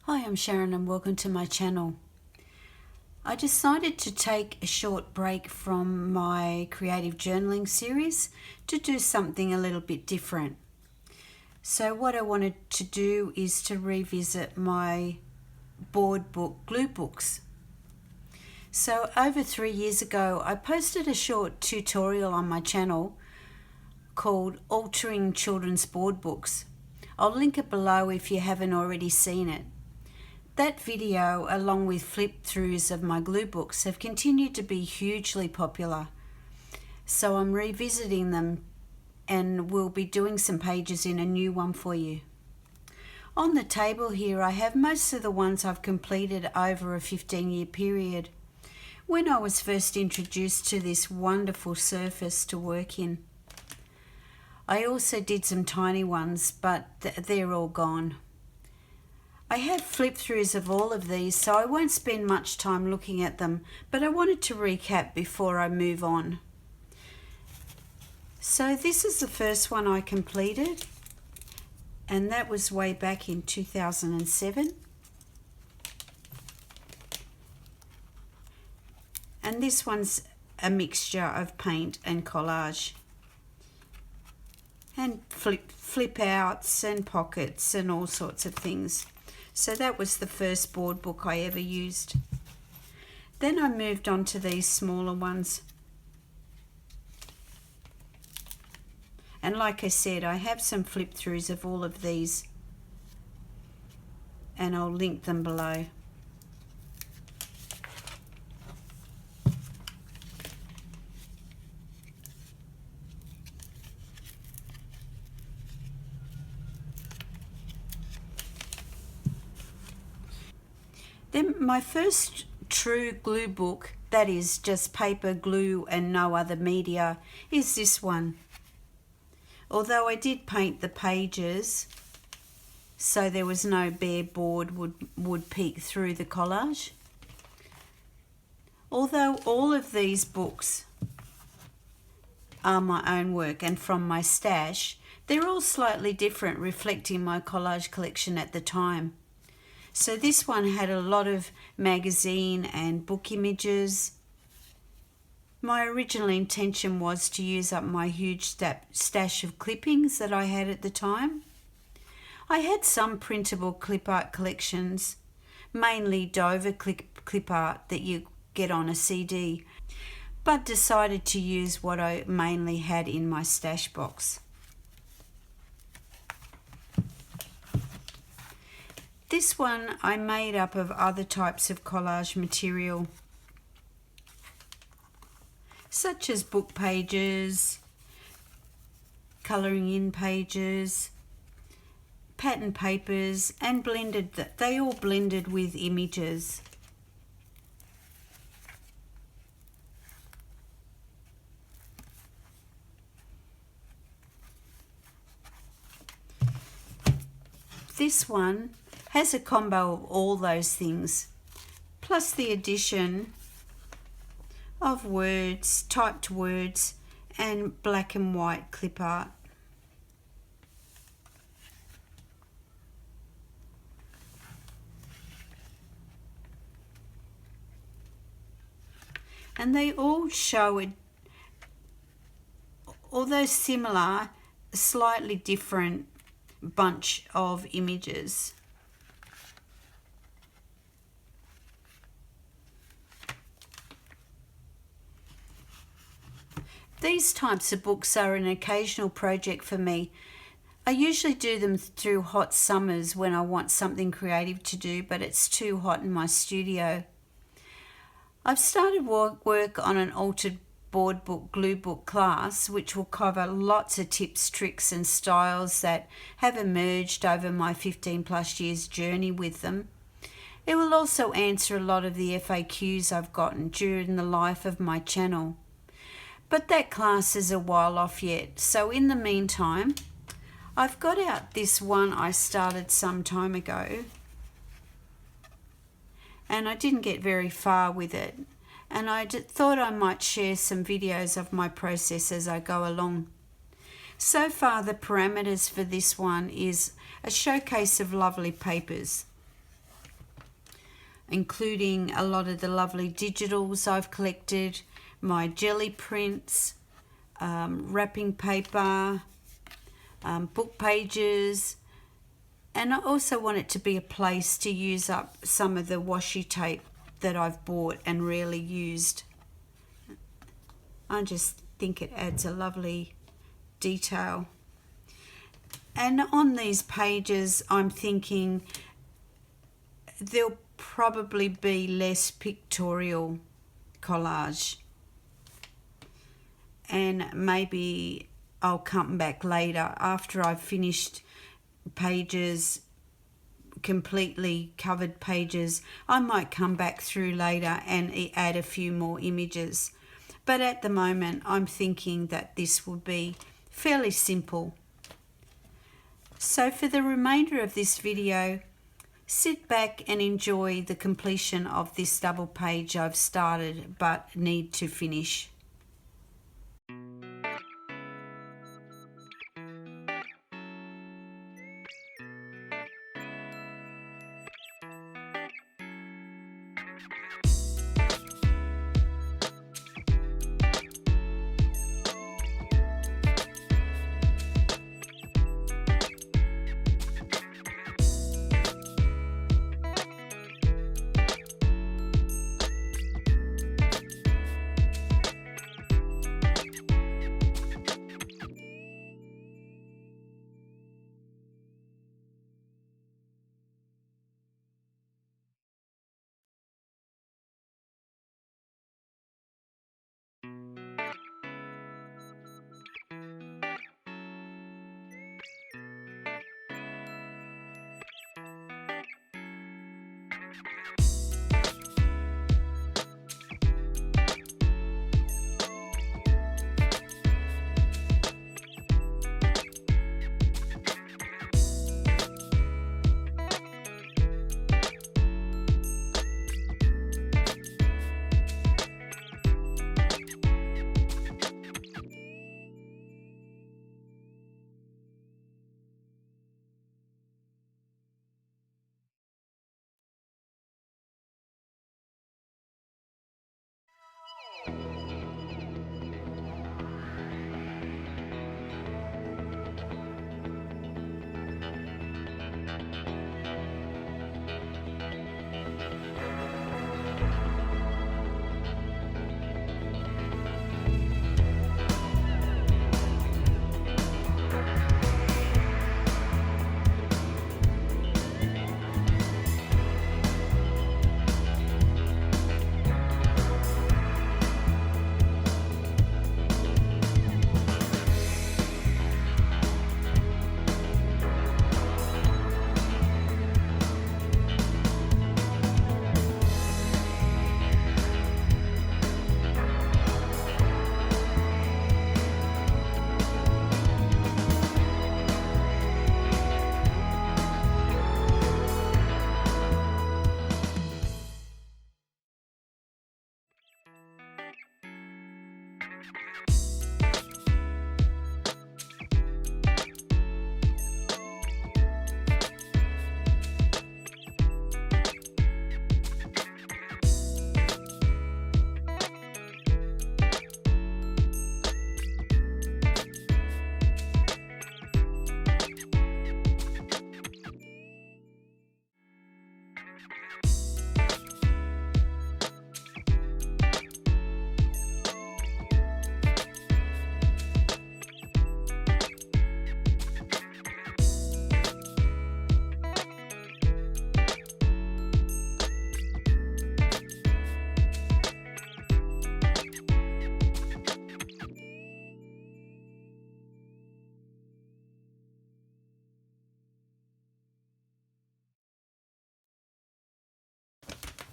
Hi, I'm Sharon and welcome to my channel. I decided to take a short break from my creative journaling series to do something a little bit different. So what I wanted to do is to revisit my board book Gluebooks. So over 3 years ago, I posted a short tutorial on my channel called Altering Children's Board Books. I'll link it below if you haven't already seen it. That video, along with flip-throughs of my glue books, have continued to be hugely popular. So I'm revisiting them and we'll be doing some pages in a new one for you. On the table here I have most of the ones I've completed over a 15-year period. When I was first introduced to this wonderful surface to work in. I also did some tiny ones, but they're all gone. I have flip-throughs of all of these, so I won't spend much time looking at them, but I wanted to recap before I move on. So this is the first one I completed, and that was way back in 2007. And this one's a mixture of paint and collage. And flip outs and pockets and all sorts of things. So that was the first board book I ever used. Then I moved on to these smaller ones. And like I said, I have some flip throughs of all of these, and I'll link them below. Then my first true glue book, that is just paper, glue and no other media, is this one. Although I did paint the pages so there was no bare board would peek through the collage. Although all of these books are my own work and from my stash, they're all slightly different, reflecting my collage collection at the time. So this one had a lot of magazine and book images. My original intention was to use up my huge stash of clippings that I had at the time. I had some printable clip art collections, mainly Dover clip art that you get on a CD, but decided to use what I mainly had in my stash box. This one I made up of other types of collage material, such as book pages, colouring in pages, pattern papers, and they all blended with images. This one has a combo of all those things, plus the addition of words, typed words, and black and white clip art. And they all show it, although similar, a slightly different bunch of images. These types of books are an occasional project for me. I usually do them through hot summers when I want something creative to do, but it's too hot in my studio. I've started work on an altered board book glue book class, which will cover lots of tips, tricks and styles that have emerged over my 15+ years journey with them. It will also answer a lot of the FAQs I've gotten during the life of my channel. But that class is a while off yet, so in the meantime, I've got out this one I started some time ago, and I didn't get very far with it, and I thought I might share some videos of my process as I go along. So far the parameters for this one is a showcase of lovely papers. including a lot of the lovely digitals I've collected, my jelly prints, wrapping paper, book pages, and I also want it to be a place to use up some of the washi tape that I've bought and rarely used. I just think it adds a lovely detail. And on these pages, I'm thinking there'll probably be less pictorial collage, and maybe I'll come back later after I've finished pages, completely covered pages. I might come back through later and add a few more images, but at the moment I'm thinking that this will be fairly simple. So for the remainder of this video, sit back and enjoy the completion of this double page I've started but need to finish.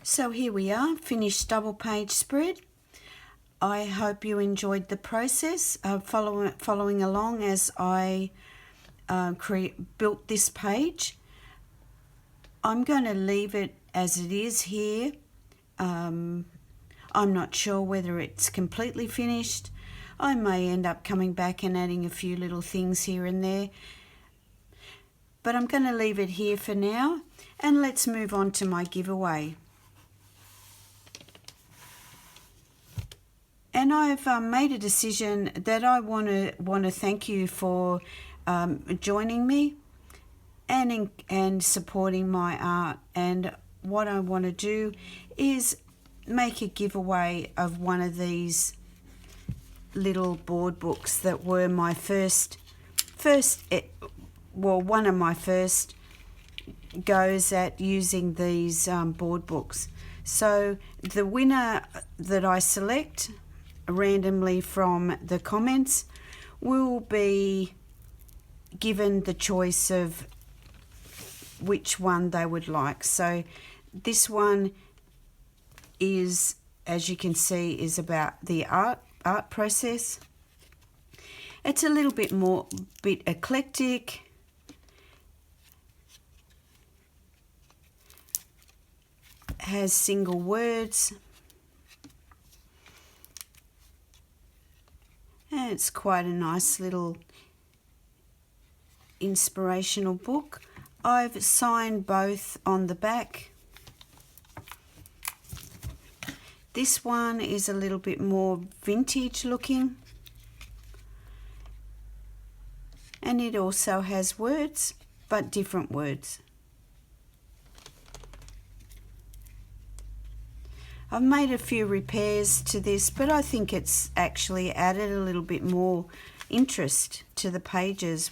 So here we are, finished double page spread. I hope you enjoyed the process of following along as I built this page. I'm going to leave it as it is here. I'm not sure whether it's completely finished. I may end up coming back and adding a few little things here and there. But I'm going to leave it here for now, and let's move on to my giveaway. And I've made a decision that I want to thank you for joining me and supporting my art. And what I want to do is make a giveaway of one of these little board books that were my one of my first goes at using these board books. So the winner that I select randomly from the comments will be given the choice of which one they would like. So this one is, as you can see, is about the art process. It's a little bit eclectic. Has single words. And it's quite a nice little inspirational book. I've signed both on the back. This one is a little bit more vintage looking. And it also has words, but different words. I've made a few repairs to this, but I think it's actually added a little bit more interest to the pages.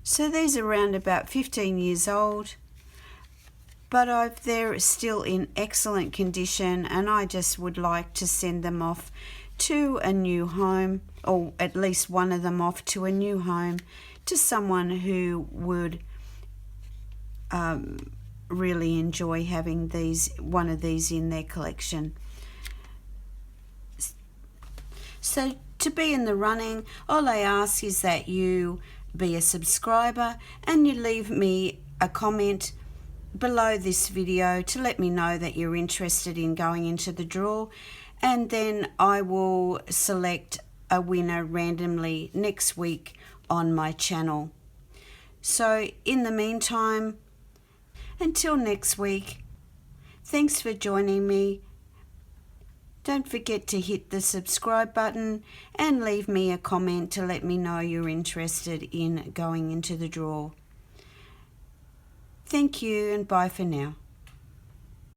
So these are around about 15 years old, but they're still in excellent condition, and I just would like to send them off to a new home, or at least one of them off to a new home, to someone who would really enjoy having one of these in their collection. So to be in the running, all I ask is that you be a subscriber and you leave me a comment below this video to let me know that you're interested in going into the draw, and then I will select a winner randomly next week on my channel. So in the meantime, until next week, thanks for joining me. Don't forget to hit the subscribe button and leave me a comment to let me know you're interested in going into the draw. Thank you and bye for now.